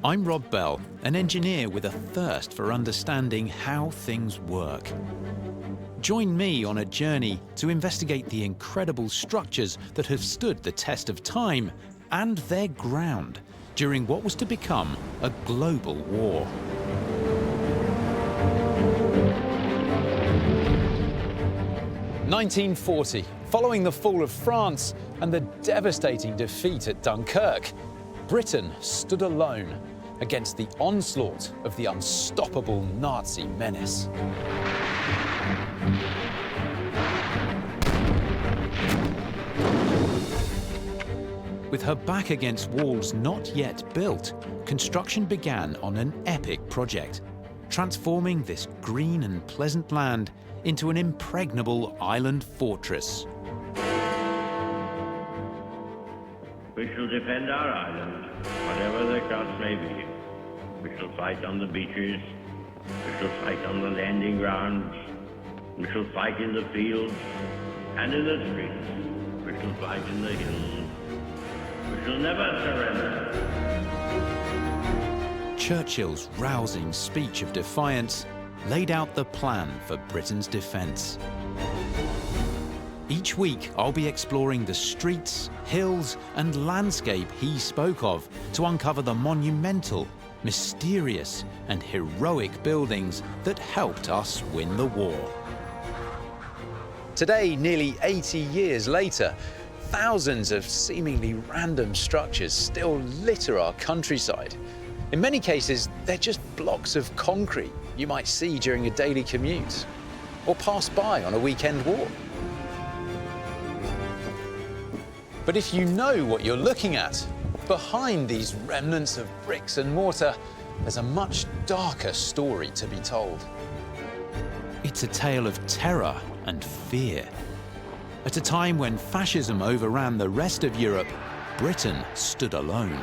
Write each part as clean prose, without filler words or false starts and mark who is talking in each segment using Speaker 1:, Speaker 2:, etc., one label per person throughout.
Speaker 1: I'm Rob Bell, an engineer with a thirst for understanding how things work. Join me on a journey to investigate the incredible structures that have stood the test of time and their ground during what was to become a global war. "1940, following the fall of France and the devastating defeat at Dunkirk, Britain stood alone against the onslaught of the unstoppable Nazi menace. With her back against walls not yet built, construction began on an epic project, transforming this green and pleasant land into an impregnable island fortress.
Speaker 2: We shall defend our island, whatever the cost may be. We shall fight on the beaches. We shall fight on the landing grounds. We shall fight in the fields and in the streets. We shall fight in the hills. We shall never surrender."
Speaker 1: Churchill's rousing speech of defiance laid out the plan for Britain's defence. Each week, I'll be exploring the streets, hills, and landscape he spoke of to uncover the monumental, mysterious, and heroic buildings that helped us win the war. Today, nearly 80 years later, thousands of seemingly random structures still litter our countryside. In many cases, they're just blocks of concrete you might see during a daily commute or pass by on a weekend walk. But if you know what you're looking at, behind these remnants of bricks and mortar, there's a much darker story to be told. It's a tale of terror and fear. At a time when fascism overran the rest of Europe, Britain stood alone.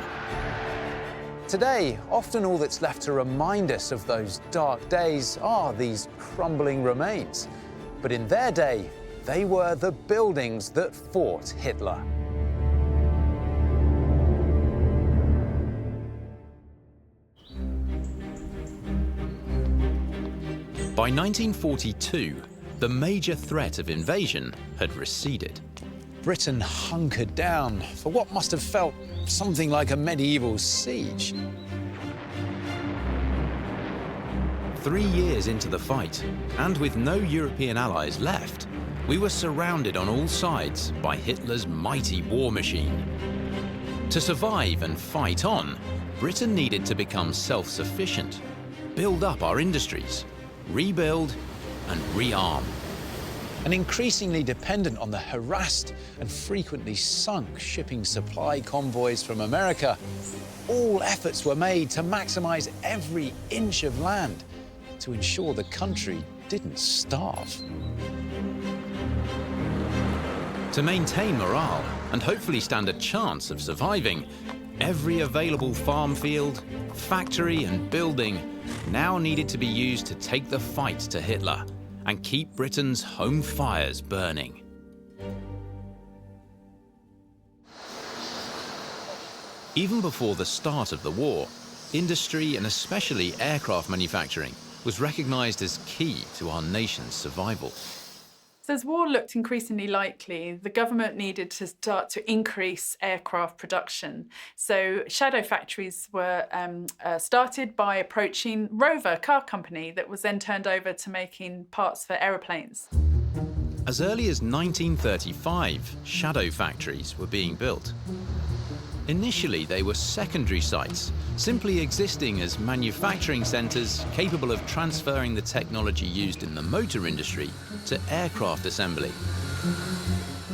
Speaker 1: Today, often all that's left to remind us of those dark days are these crumbling remains. But in their day, they were the buildings that fought Hitler. By 1942, the major threat of invasion had receded. Britain hunkered down for what must have felt something like a medieval siege. 3 years into the fight, and with no European allies left, we were surrounded on all sides by Hitler's mighty war machine. To survive and fight on, Britain needed to become self-sufficient, build up our industries, rebuild and rearm. And increasingly dependent on the harassed and frequently sunk shipping supply convoys from America, all efforts were made to maximize every inch of land to ensure the country didn't starve. To maintain morale and hopefully stand a chance of surviving, every available farm field, factory and building now needed to be used to take the fight to Hitler and keep Britain's home fires burning. Even before the start of the war, industry and especially aircraft manufacturing was recognized as key to our nation's survival.
Speaker 3: So as war looked increasingly likely, the government needed to start to increase aircraft production. So shadow factories were started by approaching Rover car company that was then turned over to making parts for aeroplanes.
Speaker 1: As early as 1935, shadow factories were being built. Initially, they were secondary sites, simply existing as manufacturing centres capable of transferring the technology used in the motor industry to aircraft assembly.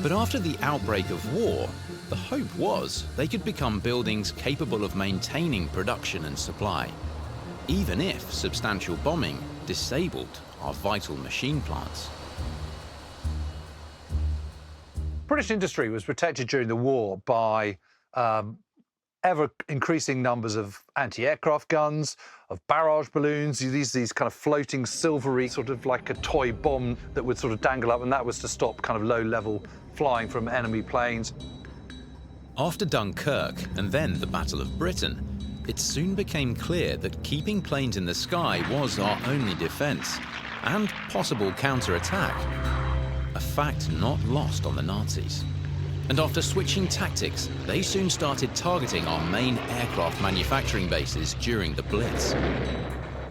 Speaker 1: But after the outbreak of war, the hope was they could become buildings capable of maintaining production and supply, even if substantial bombing disabled our vital machine plants.
Speaker 4: British industry was protected during the war by ever-increasing numbers of anti-aircraft guns, of barrage balloons, these kind of floating silvery, sort of like a toy bomb that would sort of dangle up, and that was to stop kind of low-level flying from enemy planes.
Speaker 1: After Dunkirk and then the Battle of Britain, It soon became clear that keeping planes in the sky was our only defense and possible counterattack, a fact not lost on the Nazis. And after switching tactics, they soon started targeting our main aircraft manufacturing bases during the Blitz.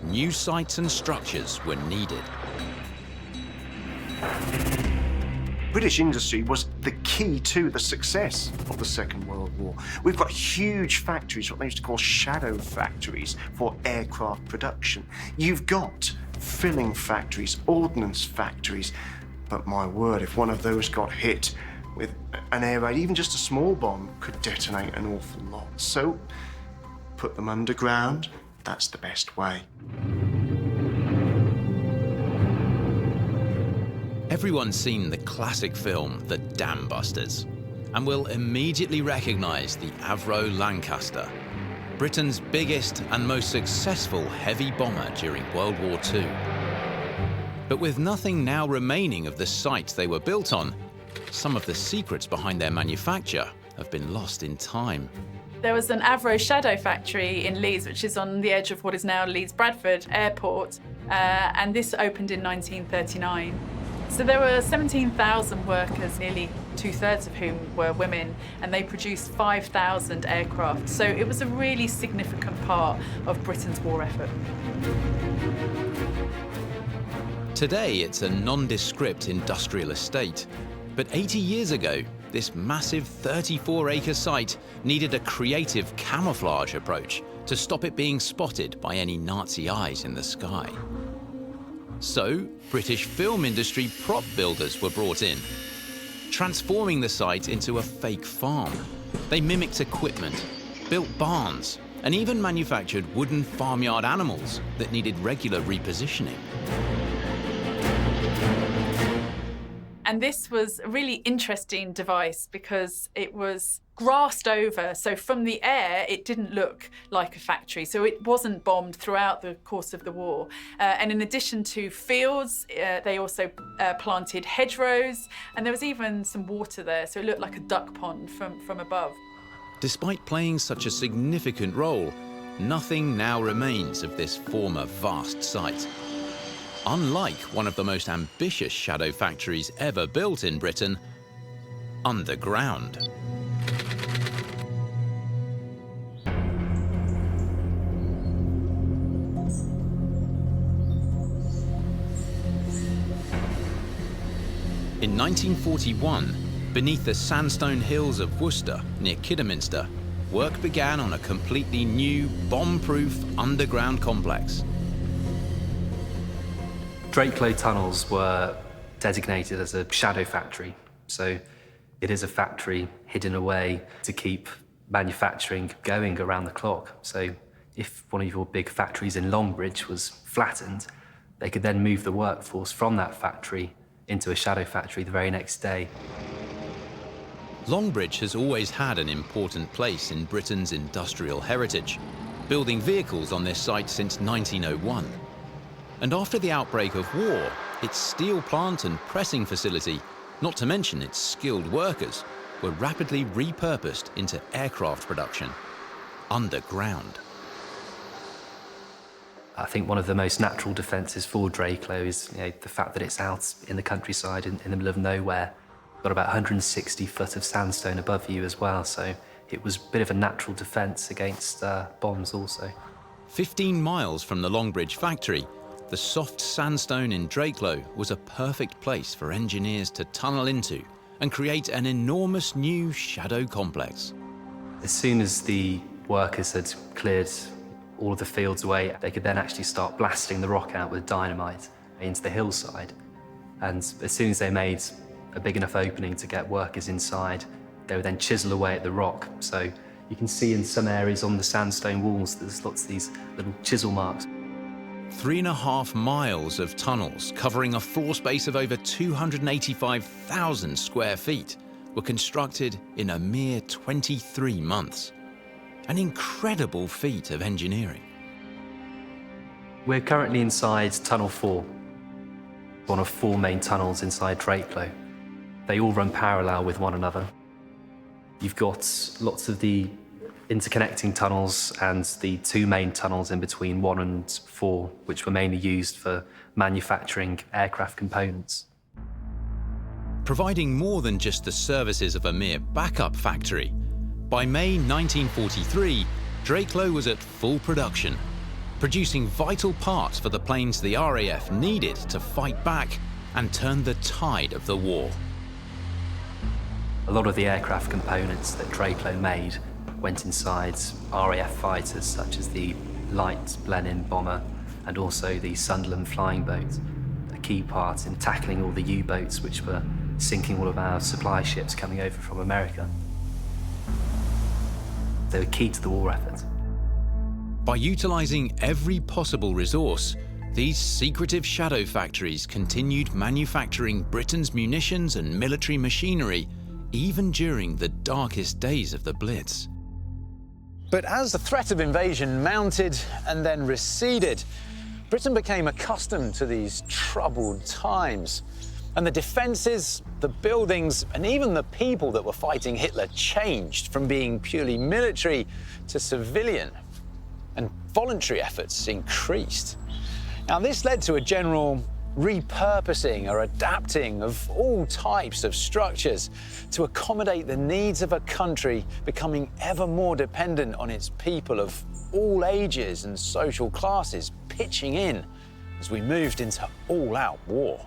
Speaker 1: New sites and structures were needed.
Speaker 5: British industry was the key to the success of the Second World War. We've got huge factories, what they used to call shadow factories, for aircraft production. You've got filling factories, ordnance factories. But my word, if one of those got hit with an air raid, even just a small bomb could detonate an awful lot. So put them underground, that's the best way.
Speaker 1: Everyone's seen the classic film, The Dam Busters, and will immediately recognize the Avro Lancaster, Britain's biggest and most successful heavy bomber during World War II. But with nothing now remaining of the site they were built on, some of the secrets behind their manufacture have been lost in time.
Speaker 3: There was an Avro Shadow Factory in Leeds, which is on the edge of what is now Leeds Bradford Airport, and this opened in 1939. So there were 17,000 workers, nearly 2/3 of whom were women, and they produced 5,000 aircraft. So it was a really significant part of Britain's war effort.
Speaker 1: Today, it's a nondescript industrial estate. But 80 years ago, this massive 34-acre site needed a creative camouflage approach to stop it being spotted by any Nazi eyes in the sky. So, British film industry prop builders were brought in, transforming the site into a fake farm. They mimicked equipment, built barns, and even manufactured wooden farmyard animals that needed regular repositioning.
Speaker 3: And this was a really interesting device because it was grassed over. So from the air, it didn't look like a factory. So it wasn't bombed throughout the course of the war. And in addition to fields, they also planted hedgerows. And there was even some water there. So it looked like a duck pond from above.
Speaker 1: Despite playing such a significant role, nothing now remains of this former vast site. Unlike one of the most ambitious shadow factories ever built in Britain, underground. In 1941, beneath the sandstone hills of Worcester, near Kidderminster, work began on a completely new, bomb-proof underground complex.
Speaker 6: Drakelow tunnels were designated as a shadow factory. So it is a factory hidden away to keep manufacturing going around the clock. So if one of your big factories in Longbridge was flattened, they could then move the workforce from that factory into a shadow factory the very next day.
Speaker 1: Longbridge has always had an important place in Britain's industrial heritage, building vehicles on this site since 1901. And after the outbreak of war, its steel plant and pressing facility, not to mention its skilled workers, were rapidly repurposed into aircraft production, underground.
Speaker 6: I think one of the most natural defences for Drakelow is the fact that it's out in the countryside in the middle of nowhere. Got about 160 foot of sandstone above you as well, so it was a bit of a natural defence against bombs also.
Speaker 1: 15 miles from the Longbridge factory, the soft sandstone in Drakelow was a perfect place for engineers to tunnel into and create an enormous new shadow complex.
Speaker 6: As soon as the workers had cleared all of the fields away, they could then actually start blasting the rock out with dynamite into the hillside. And as soon as they made a big enough opening to get workers inside, they would then chisel away at the rock. So you can see in some areas on the sandstone walls, there's lots of these little chisel marks.
Speaker 1: 3.5 miles of tunnels covering a floor space of over 285,000 square feet were constructed in a mere 23 months. An incredible feat of engineering.
Speaker 6: We're currently inside Tunnel 4, one of 4 main tunnels inside Drakelow. They all run parallel with one another. You've got lots of the interconnecting tunnels and the two main tunnels in between 1 and 4, which were mainly used for manufacturing aircraft components.
Speaker 1: Providing more than just the services of a mere backup factory, by May 1943, Drakelow was at full production, producing vital parts for the planes the RAF needed to fight back and turn the tide of the war.
Speaker 6: A lot of the aircraft components that Drakelow made went inside RAF fighters such as the light Blenheim bomber and also the Sunderland flying boat, a key part in tackling all the U-boats which were sinking all of our supply ships coming over from America. They were key to the war effort.
Speaker 1: By utilising every possible resource, these secretive shadow factories continued manufacturing Britain's munitions and military machinery even during the darkest days of the Blitz.
Speaker 4: But as the threat of invasion mounted and then receded, Britain became accustomed to these troubled times. And the defences, the buildings, and even the people that were fighting Hitler changed from being purely military to civilian. And voluntary efforts increased. Now, this led to a general repurposing or adapting of all types of structures to accommodate the needs of a country becoming ever more dependent on its people of all ages and social classes pitching in as we moved into all-out war.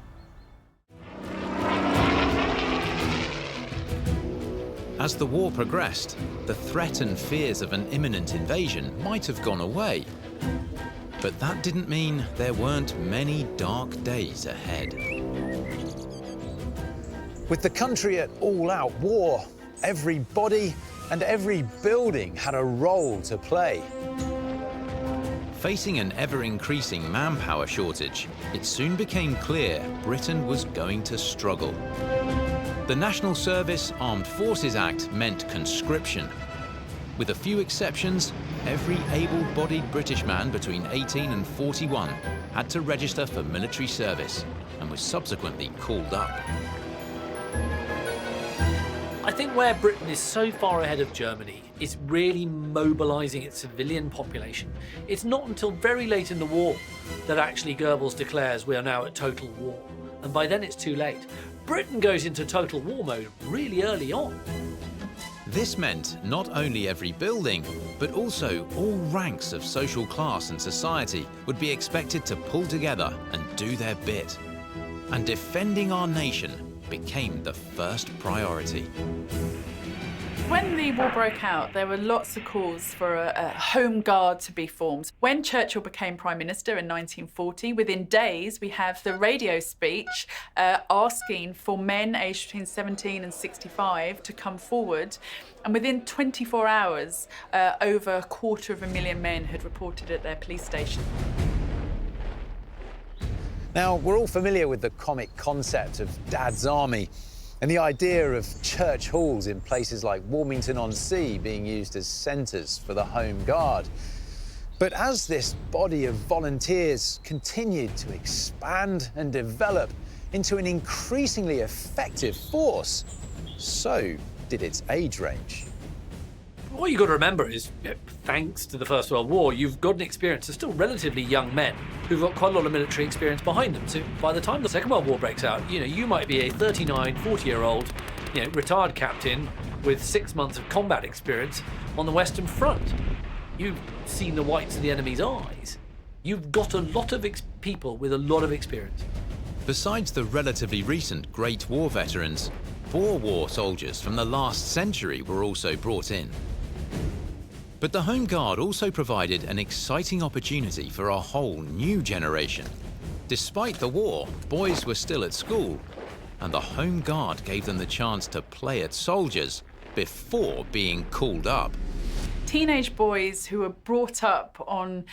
Speaker 1: As the war progressed, the threat and fears of an imminent invasion might have gone away. But that didn't mean there weren't many dark days ahead.
Speaker 4: With the country at all-out war, every body and every building had a role to play.
Speaker 1: Facing an ever-increasing manpower shortage, it soon became clear Britain was going to struggle. The National Service Armed Forces Act meant conscription. With a few exceptions, every able-bodied British man between 18 and 41 had to register for military service and was subsequently called up.
Speaker 7: I think where Britain is so far ahead of Germany is really mobilising its civilian population. It's not until very late in the war that actually Goebbels declares we are now at total war, and by then it's too late. Britain goes into total war mode really early on.
Speaker 1: This meant not only every building, but also all ranks of social class and society would be expected to pull together and do their bit. And defending our nation became the first priority.
Speaker 3: When the war broke out, there were lots of calls for a home guard to be formed. When Churchill became Prime Minister in 1940, within days we have the radio speech asking for men aged between 17 and 65 to come forward. And within 24 hours, over 250,000 men had reported at their police station.
Speaker 4: Now, we're all familiar with the comic concept of Dad's Army and the idea of church halls in places like Wilmington-on-Sea being used as centres for the Home Guard. But as this body of volunteers continued to expand and develop into an increasingly effective force, so did its age range.
Speaker 7: What you've got to remember is, thanks to the First World War, you've got an experience of still relatively young men who've got quite a lot of military experience behind them. So by the time the Second World War breaks out, you might be a 39, 40-year-old, retired captain with 6 months of combat experience on the Western Front. You've seen the whites of the enemy's eyes. You've got a lot of people with a lot of experience.
Speaker 1: Besides the relatively recent Great War veterans, Boer War soldiers from the last century were also brought in. But the Home Guard also provided an exciting opportunity for a whole new generation. Despite the war, boys were still at school, and the Home Guard gave them the chance to play at soldiers before being called up.
Speaker 3: Teenage boys who were brought up on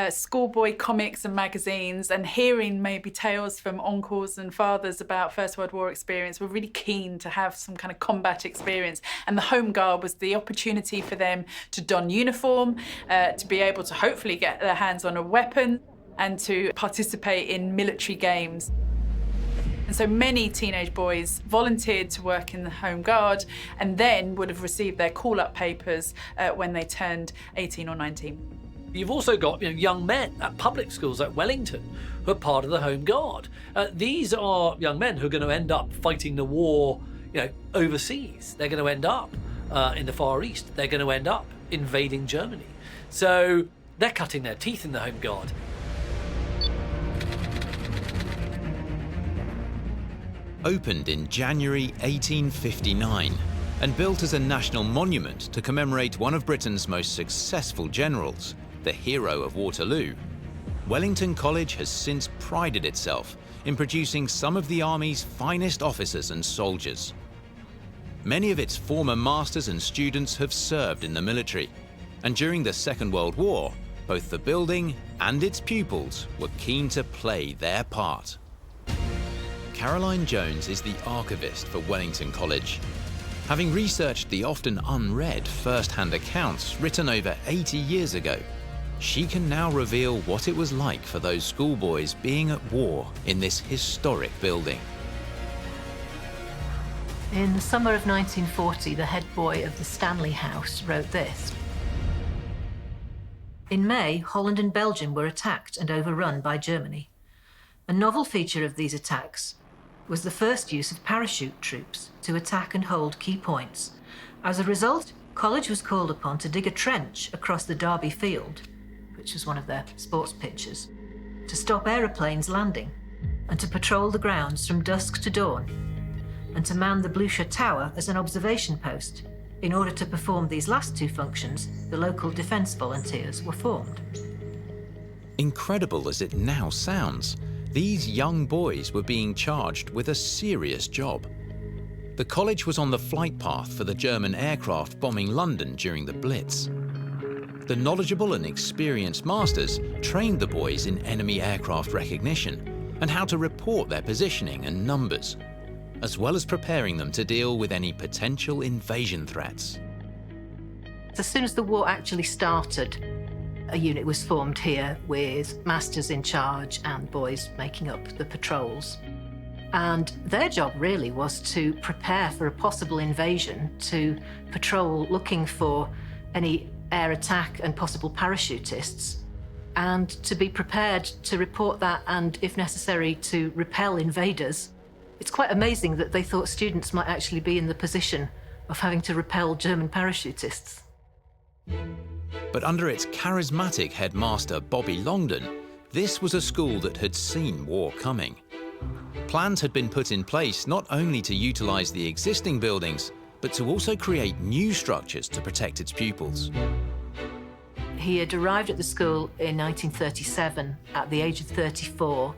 Speaker 3: schoolboy comics and magazines and hearing maybe tales from uncles and fathers about First World War experience were really keen to have some kind of combat experience. And the Home Guard was the opportunity for them to don uniform, to be able to hopefully get their hands on a weapon and to participate in military games. And so many teenage boys volunteered to work in the Home Guard and then would have received their call-up papers when they turned 18 or 19.
Speaker 7: You've also got young men at public schools like Wellington who are part of the Home Guard. These are young men who are going to end up fighting the war overseas. They're going to end up in the Far East. They're going to end up invading Germany. So they're cutting their teeth in the Home Guard.
Speaker 1: Opened in January 1859 and built as a national monument to commemorate one of Britain's most successful generals, the hero of Waterloo, Wellington College has since prided itself in producing some of the Army's finest officers and soldiers. Many of its former masters and students have served in the military, and during the Second World War, both the building and its pupils were keen to play their part. Caroline Jones is the archivist for Wellington College. Having researched the often unread first-hand accounts written over 80 years ago, she can now reveal what it was like for those schoolboys being at war in this historic building.
Speaker 8: In the summer of 1940, the head boy of the Stanley House wrote this. In May, Holland and Belgium were attacked and overrun by Germany. A novel feature of these attacks was the first use of parachute troops to attack and hold key points. As a result, College was called upon to dig a trench across the Derby Field, which was one of their sports pitches, to stop aeroplanes landing and to patrol the grounds from dusk to dawn, and to man the Blucher Tower as an observation post. In order to perform these last two functions, the local defence volunteers were formed.
Speaker 1: Incredible as it now sounds, these young boys were being charged with a serious job. The college was on the flight path for the German aircraft bombing London during the Blitz. The knowledgeable and experienced masters trained the boys in enemy aircraft recognition and how to report their positioning and numbers, as well as preparing them to deal with any potential invasion threats.
Speaker 8: As soon as the war actually started, a unit was formed here with masters in charge and boys making up the patrols. And their job really was to prepare for a possible invasion, to patrol looking for any air attack and possible parachutists, and to be prepared to report that and, if necessary, to repel invaders. It's quite amazing that they thought students might actually be in the position of having to repel German parachutists.
Speaker 1: But under its charismatic headmaster, Bobby Longdon, this was a school that had seen war coming. Plans had been put in place not only to utilise the existing buildings, but to also create new structures to protect its pupils.
Speaker 8: He had arrived at the school in 1937 at the age of 34.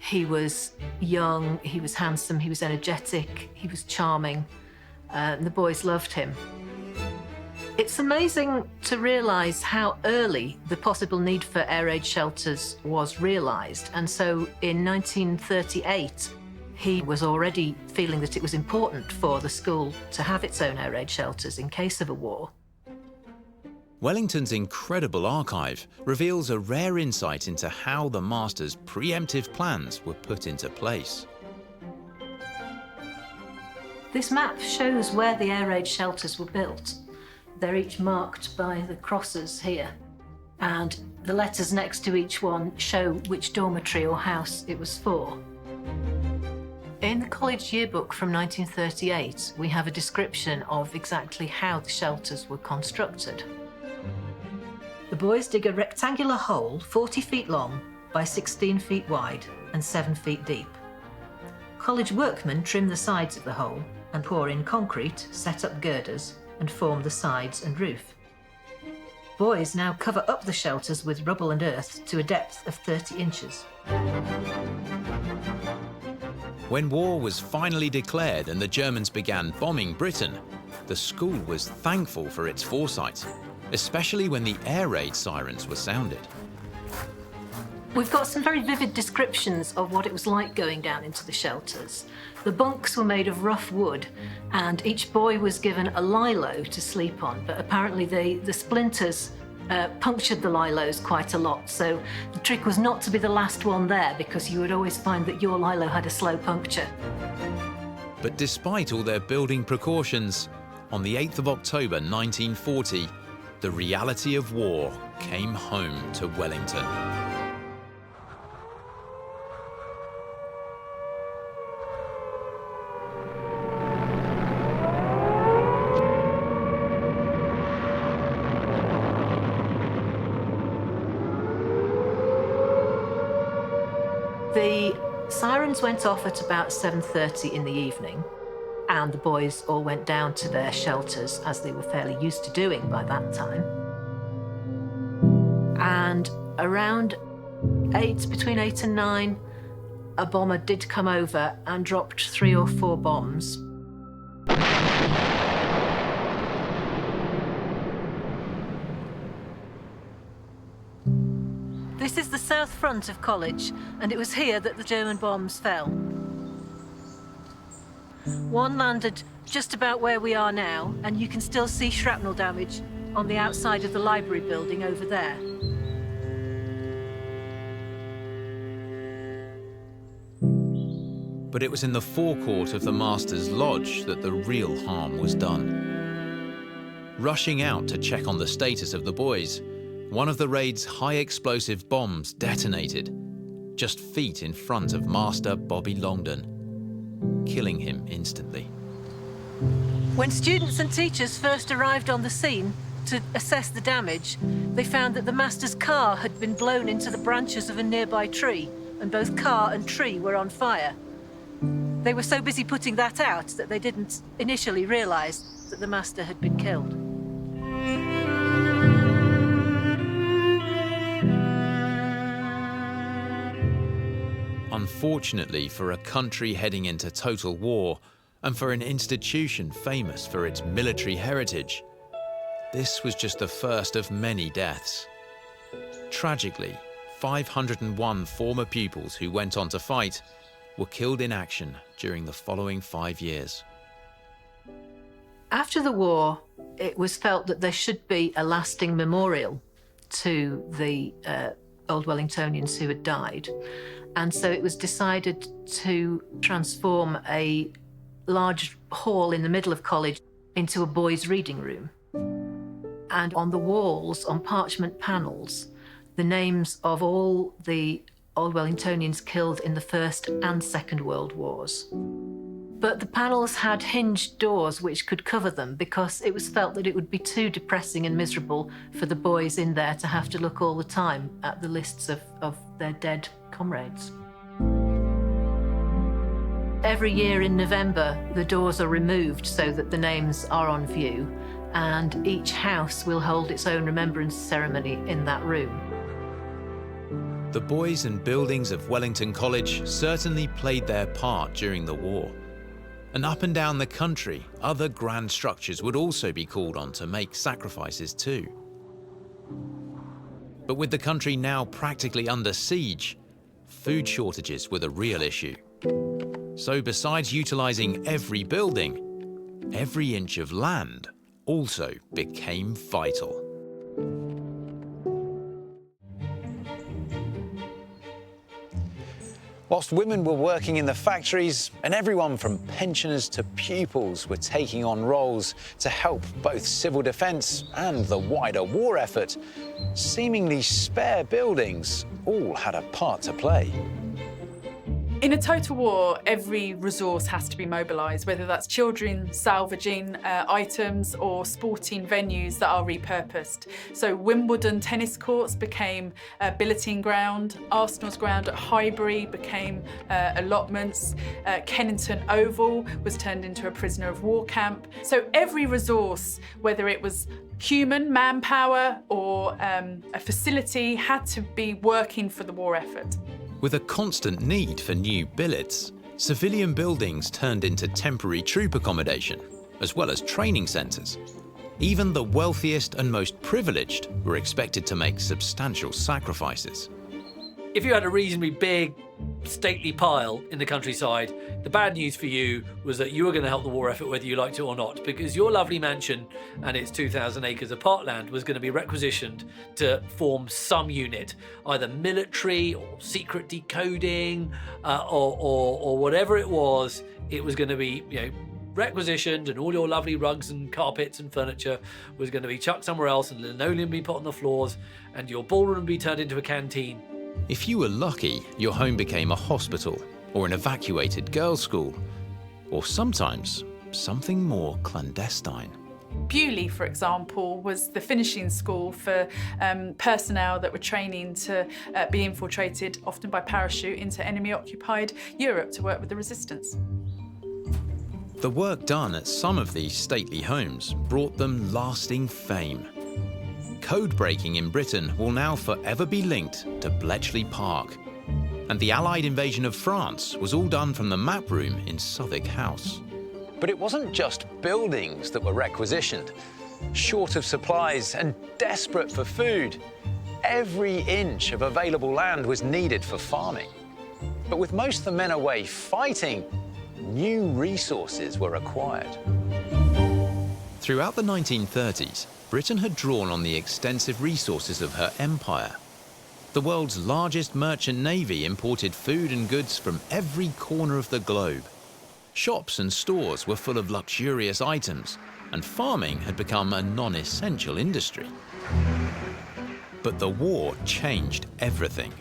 Speaker 8: He was young, he was handsome, he was energetic, he was charming, and the boys loved him. It's amazing to realise how early the possible need for air raid shelters was realised. And so in 1938, he was already feeling that it was important for the school to have its own air raid shelters in case of a war.
Speaker 1: Wellington's incredible archive reveals a rare insight into how the masters' preemptive plans were put into place.
Speaker 8: This map shows where the air raid shelters were built. They're each marked by the crosses here, and the letters next to each one show which dormitory or house it was for. In the college yearbook from 1938, we have a description of exactly how the shelters were constructed. The boys dig a rectangular hole 40 feet long by 16 feet wide and 7 feet deep. College workmen trim the sides of the hole and pour in concrete, set up girders, and form the sides and roof. Boys now cover up the shelters with rubble and earth to a depth of 30 inches.
Speaker 1: When war was finally declared and the Germans began bombing Britain, the school was thankful for its foresight, especially when the air raid sirens were sounded.
Speaker 8: We've got some very vivid descriptions of what it was like going down into the shelters. The bunks were made of rough wood, and each boy was given a lilo to sleep on, but apparently the splinters punctured the lilos quite a lot. So the trick was not to be the last one there, because you would always find that your lilo had a slow puncture.
Speaker 1: But despite all their building precautions, on the 8th of October 1940, the reality of war came home to Wellington.
Speaker 8: The sirens went off at about 7:30 in the evening, and the boys all went down to their shelters, as they were fairly used to doing by that time. And around between 8 and 9, a bomber did come over and dropped 3 or 4 bombs. This is the south front of College, and it was here that the German bombs fell. One landed just about where we are now, and you can still see shrapnel damage on the outside of the library building over there.
Speaker 1: But it was in the forecourt of the Master's Lodge that the real harm was done. Rushing out to check on the status of the boys, one of the raid's high-explosive bombs detonated, just feet in front of Master Bobby Longdon, killing him instantly.
Speaker 8: When students and teachers first arrived on the scene to assess the damage, they found that the Master's car had been blown into the branches of a nearby tree, and both car and tree were on fire. They were so busy putting that out that they didn't initially realise that the Master had been killed.
Speaker 1: Unfortunately for a country heading into total war, and for an institution famous for its military heritage, this was just the first of many deaths. Tragically, 501 former pupils who went on to fight were killed in action during the following 5 years.
Speaker 8: After the war, it was felt that there should be a lasting memorial to the old Wellingtonians who had died. And so it was decided to transform a large hall in the middle of College into a boys' reading room. And on the walls, on parchment panels, the names of all the old Wellingtonians killed in the First and Second World Wars. But the panels had hinged doors which could cover them, because it was felt that it would be too depressing and miserable for the boys in there to have to look all the time at the lists of their dead comrades. Every year in November, the doors are removed so that the names are on view, and each house will hold its own remembrance ceremony in that room.
Speaker 1: The boys and buildings of Wellington College certainly played their part during the war. And up and down the country, other grand structures would also be called on to make sacrifices too. But with the country now practically under siege, food shortages were the real issue. So besides utilising every building, every inch of land also became vital.
Speaker 4: Whilst women were working in the factories, and everyone from pensioners to pupils were taking on roles to help both civil defence and the wider war effort, seemingly spare buildings all had a part to play.
Speaker 3: In a total war, every resource has to be mobilised, whether that's children salvaging items or sporting venues that are repurposed. So Wimbledon tennis courts became a billeting ground, Arsenal's ground at Highbury became allotments, Kennington Oval was turned into a prisoner of war camp. So every resource, whether it was human, manpower, or a facility, had to be working for the war effort.
Speaker 1: With a constant need for new billets, civilian buildings turned into temporary troop accommodation, as well as training centres. Even the wealthiest and most privileged were expected to make substantial sacrifices.
Speaker 7: if you had a reasonably big, stately pile in the countryside, the bad news for you was that you were going to help the war effort whether you liked it or not, because your lovely mansion and its 2,000 acres of parkland was going to be requisitioned to form some unit, either military or secret decoding or whatever it was. It was going to be, requisitioned, and all your lovely rugs and carpets and furniture was going to be chucked somewhere else, and linoleum be put on the floors, and your ballroom be turned into a canteen.
Speaker 1: If you were lucky, your home became a hospital or an evacuated girls' school, or sometimes something more clandestine.
Speaker 3: Beaulieu, for example, was the finishing school for personnel that were training to be infiltrated, often by parachute, into enemy-occupied Europe to work with the resistance.
Speaker 1: The work done at some of these stately homes brought them lasting fame. Code breaking in Britain will now forever be linked to Bletchley Park. And the Allied invasion of France was all done from the map room in Southwark House.
Speaker 4: But it wasn't just buildings that were requisitioned. Short of supplies and desperate for food, every inch of available land was needed for farming. But with most of the men away fighting, new resources were required.
Speaker 1: Throughout the 1930s, Britain had drawn on the extensive resources of her empire. The world's largest merchant navy imported food and goods from every corner of the globe. Shops and stores were full of luxurious items, and farming had become a non-essential industry. But the war changed everything.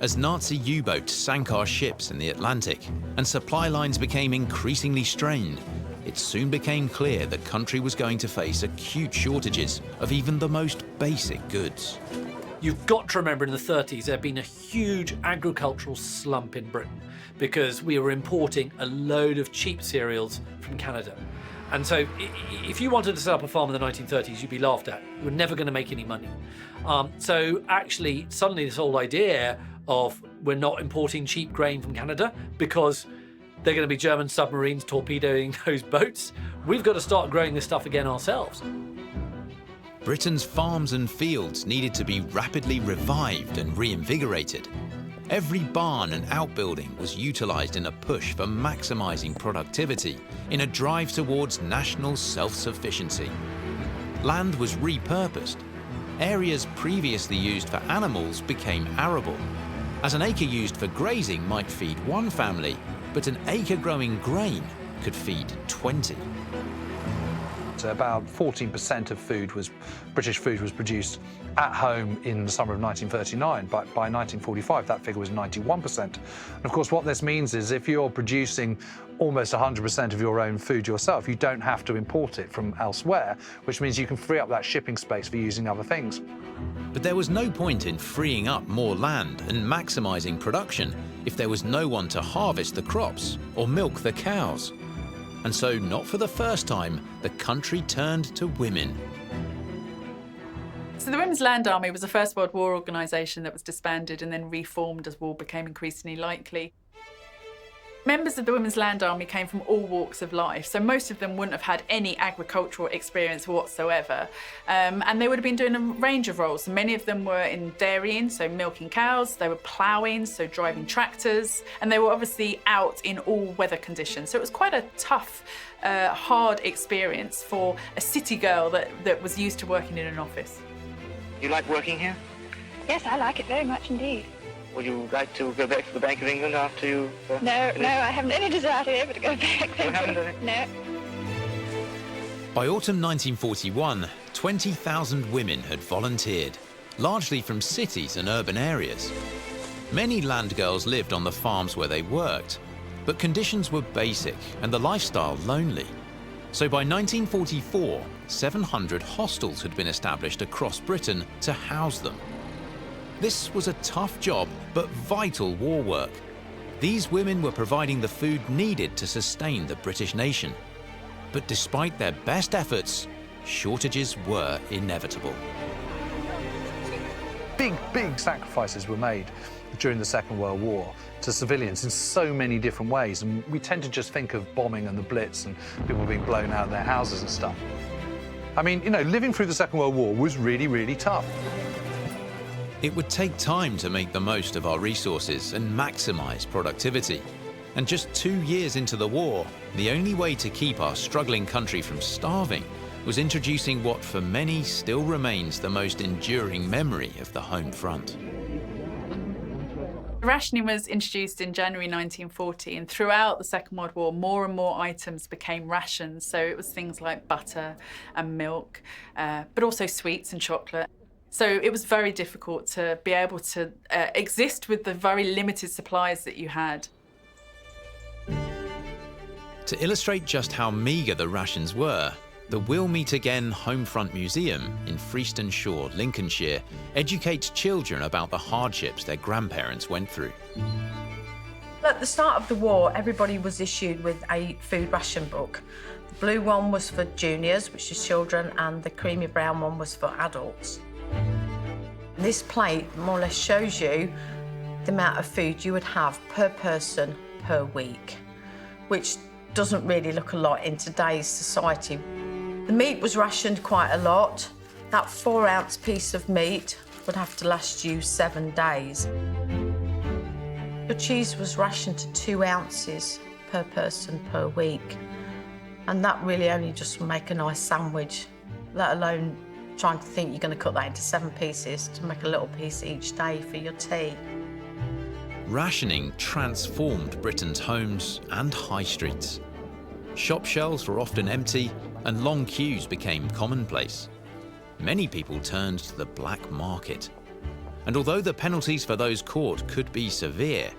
Speaker 1: As Nazi U-boats sank our ships in the Atlantic and supply lines became increasingly strained, it soon became clear the country was going to face acute shortages of even the most basic goods.
Speaker 7: You've got to remember, in the 30s, there had been a huge agricultural slump in Britain because we were importing a load of cheap cereals from Canada. And so if you wanted to set up a farm in the 1930s, you'd be laughed at. You were never going to make any money. So actually, suddenly this whole idea of we're not importing cheap grain from Canada because they're going to be German submarines torpedoing those boats, we've got to start growing this stuff again ourselves.
Speaker 1: Britain's farms and fields needed to be rapidly revived and reinvigorated. Every barn and outbuilding was utilised in a push for maximising productivity, in a drive towards national self-sufficiency. Land was repurposed. Areas previously used for animals became arable, as an acre used for grazing might feed one family, but an acre growing grain could feed 20.
Speaker 9: So about 14% of British food was produced at home in the summer of 1939, but by 1945 that figure was 91%. And of course what this means is if you're producing almost 100% of your own food yourself, you don't have to import it from elsewhere, which means you can free up that shipping space for using other things.
Speaker 1: But there was no point in freeing up more land and maximising production if there was no one to harvest the crops or milk the cows. And so, not for the first time, the country turned to women.
Speaker 3: So the Women's Land Army was a First World War organisation that was disbanded and then reformed as war became increasingly likely. Members of the Women's Land Army came from all walks of life, so most of them wouldn't have had any agricultural experience whatsoever. And they would have been doing a range of roles. Many of them were in dairying, so milking cows, they were ploughing, so driving tractors, and they were obviously out in all weather conditions. So it was quite a tough, hard experience for a city girl that was used to working in an office.
Speaker 10: You like working here?
Speaker 11: Yes, I like it very much indeed.
Speaker 10: Would you like to go back to the Bank of England after you...
Speaker 11: No, I haven't any desire to ever to go back.
Speaker 10: You haven't done it?
Speaker 11: No.
Speaker 1: By autumn 1941, 20,000 women had volunteered, largely from cities and urban areas. Many land girls lived on the farms where they worked, but conditions were basic and the lifestyle lonely. So by 1944, 700 hostels had been established across Britain to house them. This was a tough job, but vital war work. These women were providing the food needed to sustain the British nation. But despite their best efforts, shortages were inevitable.
Speaker 9: Big sacrifices were made during the Second World War to civilians in so many different ways, and we tend to just think of bombing and the Blitz and people being blown out of their houses and stuff. I mean, living through the Second World War was really, really tough.
Speaker 1: It would take time to make the most of our resources and maximize productivity. And just 2 years into the war, the only way to keep our struggling country from starving was introducing what for many still remains the most enduring memory of the home front.
Speaker 3: Rationing was introduced in January 1940, and throughout the Second World War, more and more items became rations. So it was things like butter and milk, but also sweets and chocolate. So it was very difficult to be able to exist with the very limited supplies that you had.
Speaker 1: To illustrate just how meagre the rations were, the We'll Meet Again Homefront Museum in Freeston Shaw, Lincolnshire, educates children about the hardships their grandparents went through.
Speaker 12: At the start of the war, everybody was issued with a food ration book. The blue one was for juniors, which is children, and the creamy brown one was for adults. This plate more or less shows you the amount of food you would have per person per week, which doesn't really look a lot in today's society. The meat was rationed quite a lot. That 4-ounce piece of meat would have to last you 7 days. The cheese was rationed to 2 ounces per person per week. And that really only just would make a nice sandwich, let alone trying to think you're going to cut that into 7 pieces to make a little piece each day for your tea.
Speaker 1: Rationing transformed Britain's homes and high streets. Shop shelves were often empty and long queues became commonplace. Many people turned to the black market. And although the penalties for those caught could be severe,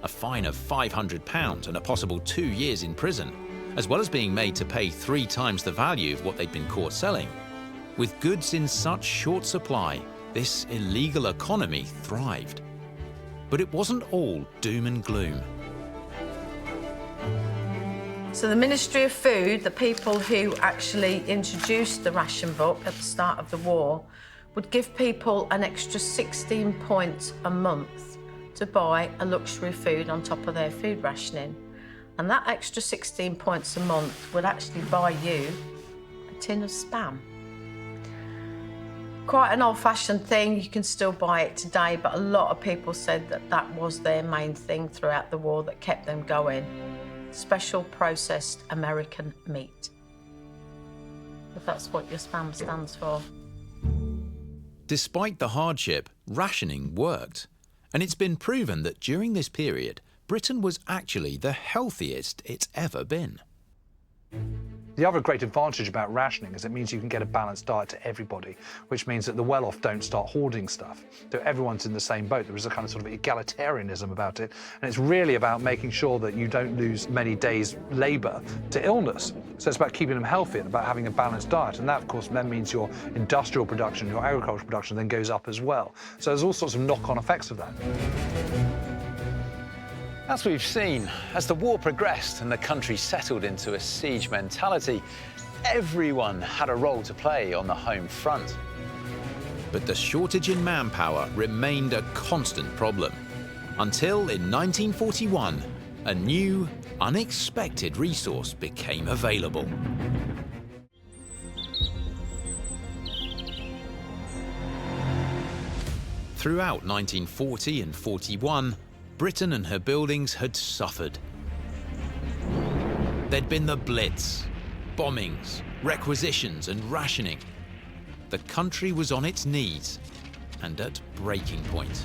Speaker 1: a fine of £500 and a possible 2 years in prison, as well as being made to pay 3 times the value of what they'd been caught selling, with goods in such short supply, this illegal economy thrived. But it wasn't all doom and gloom.
Speaker 12: So the Ministry of Food, the people who actually introduced the ration book at the start of the war, would give people an extra 16 points a month to buy a luxury food on top of their food rationing. And that extra 16 points a month would actually buy you a tin of Spam. Quite an old-fashioned thing, you can still buy it today, but a lot of people said that that was their main thing throughout the war that kept them going. Special processed American meat. If that's what your Spam stands for.
Speaker 1: Despite the hardship, rationing worked. And it's been proven that during this period, Britain was actually the healthiest it's ever been.
Speaker 9: The other great advantage about rationing is it means you can get a balanced diet to everybody, which means that the well-off don't start hoarding stuff. So everyone's in the same boat. There is a kind of sort of egalitarianism about it, and it's really about making sure that you don't lose many days' labour to illness. So it's about keeping them healthy and about having a balanced diet, and that, of course, then means your industrial production, your agricultural production then goes up as well. So there's all sorts of knock-on effects of that.
Speaker 4: As we've seen, as the war progressed and the country settled into a siege mentality, everyone had a role to play on the home front.
Speaker 1: But the shortage in manpower remained a constant problem, until in 1941, a new, unexpected resource became available. Throughout 1940 and 41, Britain and her buildings had suffered. There'd been the Blitz, bombings, requisitions and rationing. The country was on its knees and at breaking point.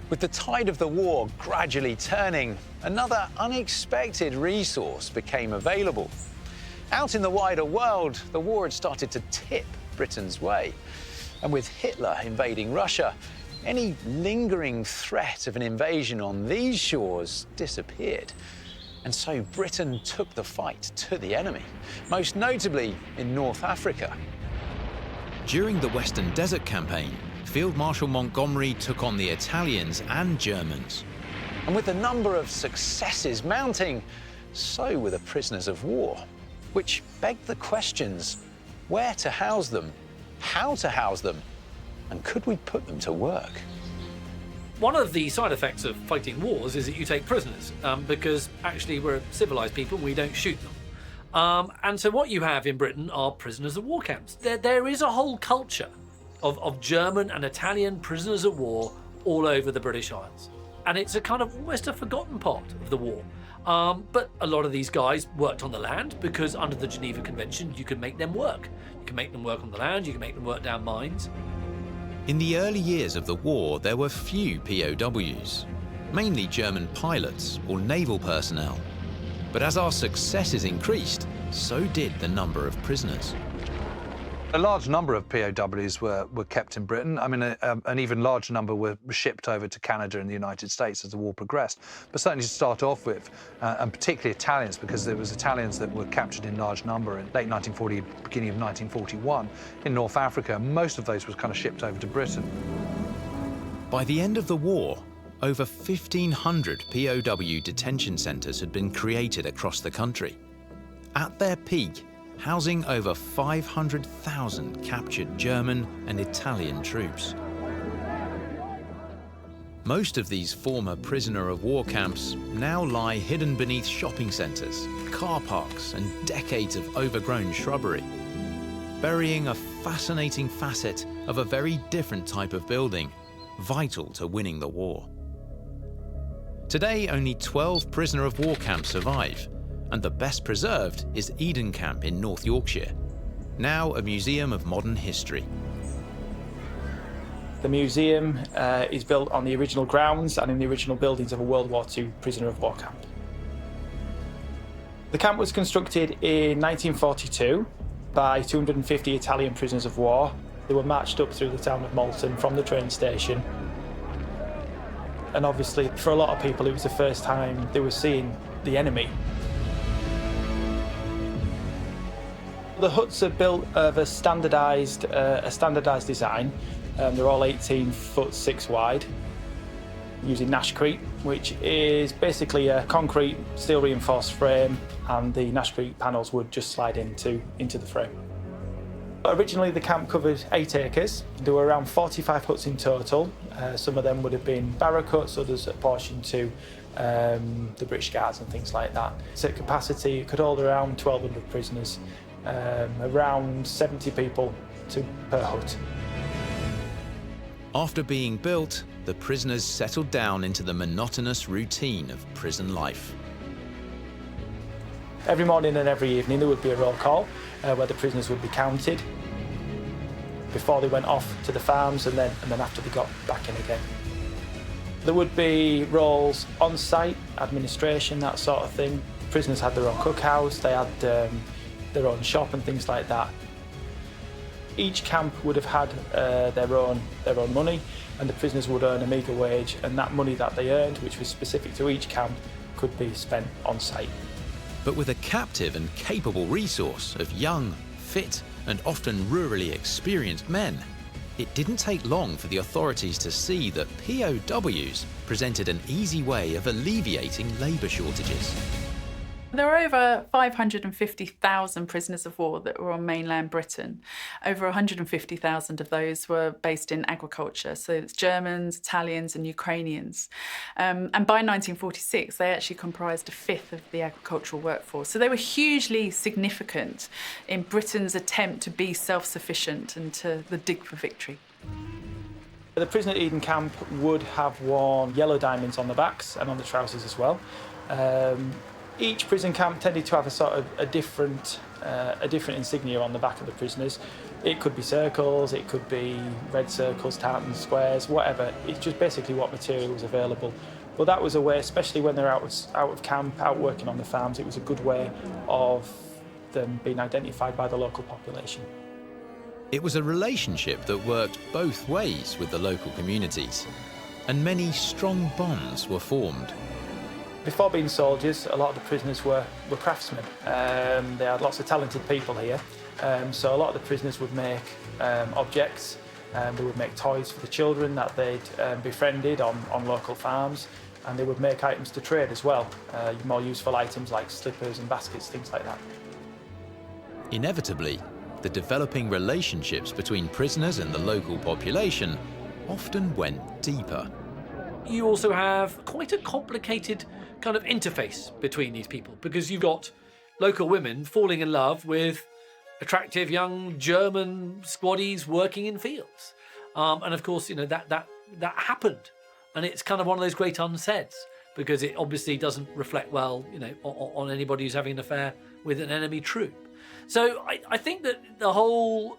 Speaker 4: With the tide of the war gradually turning, another unexpected resource became available. Out in the wider world, the war had started to tip Britain's way. And with Hitler invading Russia, any lingering threat of an invasion on these shores disappeared. And so Britain took the fight to the enemy, most notably in North Africa.
Speaker 1: During the Western Desert Campaign, Field Marshal Montgomery took on the Italians and Germans.
Speaker 4: And with the number of successes mounting, so were the prisoners of war, which begged the questions: where to house them, how to house them, and could we put them to work?
Speaker 7: One of the side effects of fighting wars is that you take prisoners, because actually we're civilised people, we don't shoot them. And so what you have in Britain are prisoners of war camps. There is a whole culture of German and Italian prisoners of war all over the British Isles. And it's a kind of almost a forgotten part of the war. But a lot of these guys worked on the land because under the Geneva Convention, you could make them work. You can make them work on the land, you can make them work down mines.
Speaker 1: In the early years of the war, there were few POWs, mainly German pilots or naval personnel. But as our successes increased, so did the number of prisoners.
Speaker 9: A large number of POWs were kept in Britain. I mean, an even larger number were shipped over to Canada and the United States as the war progressed. But certainly to start off with, and particularly Italians, because there was Italians that were captured in large number in late 1940, beginning of 1941 in North Africa. Most of those was kind of shipped over to Britain.
Speaker 1: By the end of the war, over 1,500 POW detention centres had been created across the country. At their peak, housing over 500,000 captured German and Italian troops. Most of these former prisoner of war camps now lie hidden beneath shopping centres, car parks and decades of overgrown shrubbery, burying a fascinating facet of a very different type of building, vital to winning the war. Today, only 12 prisoner of war camps survive, and the best preserved is Eden Camp in North Yorkshire, now a museum of modern history.
Speaker 13: The museum is built on the original grounds and in the original buildings of a World War II prisoner of war camp. The camp was constructed in 1942 by 250 Italian prisoners of war. They were marched up through the town of Malton from the train station. And obviously, for a lot of people, it was the first time they were seeing the enemy. The huts are built of a standardised design. They're all 18 foot 6 wide, using nashcrete, which is basically a concrete steel reinforced frame, and the nashcrete panels would just slide into the frame. Originally, the camp covered 8 acres. There were around 45 huts in total. Some of them would have been barrack huts, others apportioned to the British Guards and things like that. So at capacity, it could hold around 1,200 prisoners. Around 70 people per hut.
Speaker 1: After being built, the prisoners settled down into the monotonous routine of prison life.
Speaker 13: Every morning and every evening there would be a roll call where the prisoners would be counted before they went off to the farms and then after they got back in again. There would be roles on site, administration, that sort of thing. Prisoners had their own cookhouse, they had their own shop and things like that. Each camp would have had their own money, and the prisoners would earn a meagre wage, and that money that they earned, which was specific to each camp, could be spent on site.
Speaker 1: But with a captive and capable resource of young, fit and often rurally experienced men, it didn't take long for the authorities to see that POWs presented an easy way of alleviating labour shortages.
Speaker 3: There were over 550,000 prisoners of war that were on mainland Britain. Over 150,000 of those were based in agriculture, so it's Germans, Italians and Ukrainians. And by 1946, they actually comprised a fifth of the agricultural workforce. So they were hugely significant in Britain's attempt to be self-sufficient and to the dig for victory.
Speaker 13: The prisoner at Eden Camp would have worn yellow diamonds on the backs and on the trousers as well. Each prison camp tended to have a sort of a different insignia on the back of the prisoners. It could be circles, it could be red circles, tartan squares, whatever. It's just basically what material was available. But that was a way, especially when they're out of camp, out working on the farms, it was a good way of them being identified by the local population.
Speaker 1: It was a relationship that worked both ways with the local communities, and many strong bonds were formed.
Speaker 13: Before being soldiers, a lot of the prisoners were craftsmen. They had lots of talented people here, so a lot of the prisoners would make objects. They would make toys for the children that they'd befriended on local farms, and they would make items to trade as well, more useful items like slippers and baskets, things like that.
Speaker 1: Inevitably, the developing relationships between prisoners and the local population often went deeper.
Speaker 7: You also have quite a complicated kind of interface between these people, because you've got local women falling in love with attractive young German squaddies working in fields. And of course, you know, that happened. And it's kind of one of those great unsaids, because it obviously doesn't reflect well, you know, on anybody who's having an affair with an enemy troop. So I think that the whole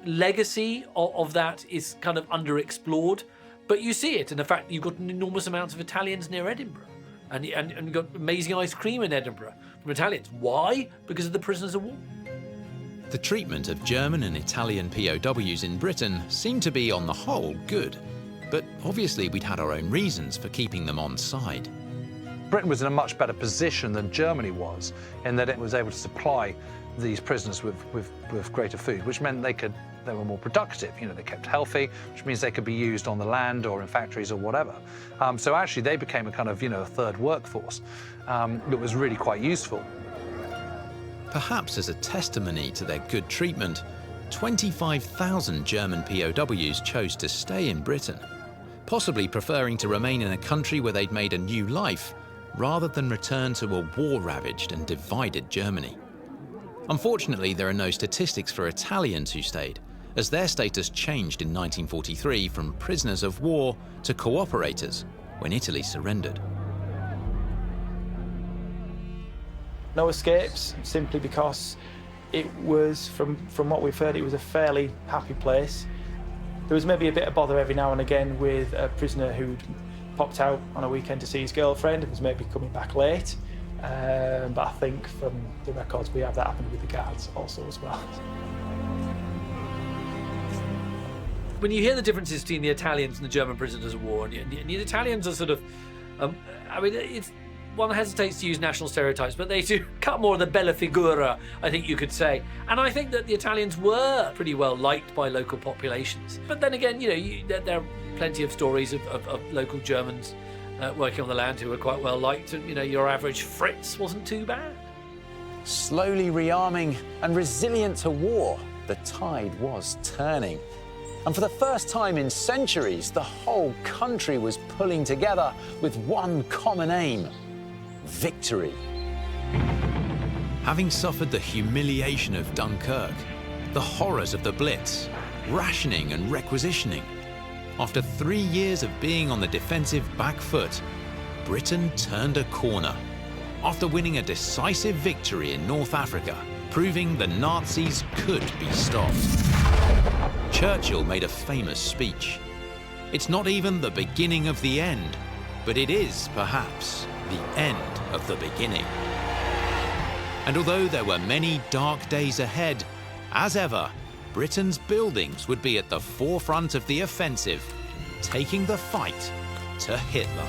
Speaker 7: legacy of that is kind of underexplored, but you see it in the fact that you've got an enormous amount of Italians near Edinburgh, and you've got amazing ice cream in Edinburgh from Italians. Why? Because of the prisoners of war.
Speaker 1: The treatment of German and Italian POWs in Britain seemed to be, on the whole, good. But obviously we'd had our own reasons for keeping them on side.
Speaker 9: Britain was in a much better position than Germany was, in that it was able to supply these prisoners with greater food, which meant they were more productive. You know, they kept healthy, which means they could be used on the land or in factories or whatever. So actually they became a kind of, you know, a third workforce that was really quite useful.
Speaker 1: Perhaps as a testimony to their good treatment, 25,000 German POWs chose to stay in Britain, possibly preferring to remain in a country where they'd made a new life, rather than return to a war-ravaged and divided Germany. Unfortunately, there are no statistics for Italians who stayed, as their status changed in 1943 from prisoners of war to cooperators when Italy surrendered.
Speaker 13: No escapes, simply because it was, from what we've heard, it was a fairly happy place. There was maybe a bit of bother every now and again with a prisoner who'd popped out on a weekend to see his girlfriend and was maybe coming back late. But I think from the records we have, that happened with the guards also as well.
Speaker 7: When you hear the differences between the Italians and the German prisoners of war, and the Italians are sort of, I mean, it's, one hesitates to use national stereotypes, but they do cut more of the bella figura, I think you could say. And I think that the Italians were pretty well liked by local populations. But then again, you know, there are plenty of stories of local Germans working on the land who were quite well liked, and, you know, your average Fritz wasn't too bad.
Speaker 4: Slowly rearming and resilient to war, the tide was turning. And for the first time in centuries, the whole country was pulling together with one common aim: victory.
Speaker 1: Having suffered the humiliation of Dunkirk, the horrors of the Blitz, rationing and requisitioning, after 3 years of being on the defensive back foot, Britain turned a corner after winning a decisive victory in North Africa, proving the Nazis could be stopped. Churchill made a famous speech. It's not even the beginning of the end, but it is, perhaps, the end of the beginning. And although there were many dark days ahead, as ever, Britain's buildings would be at the forefront of the offensive, taking the fight to Hitler.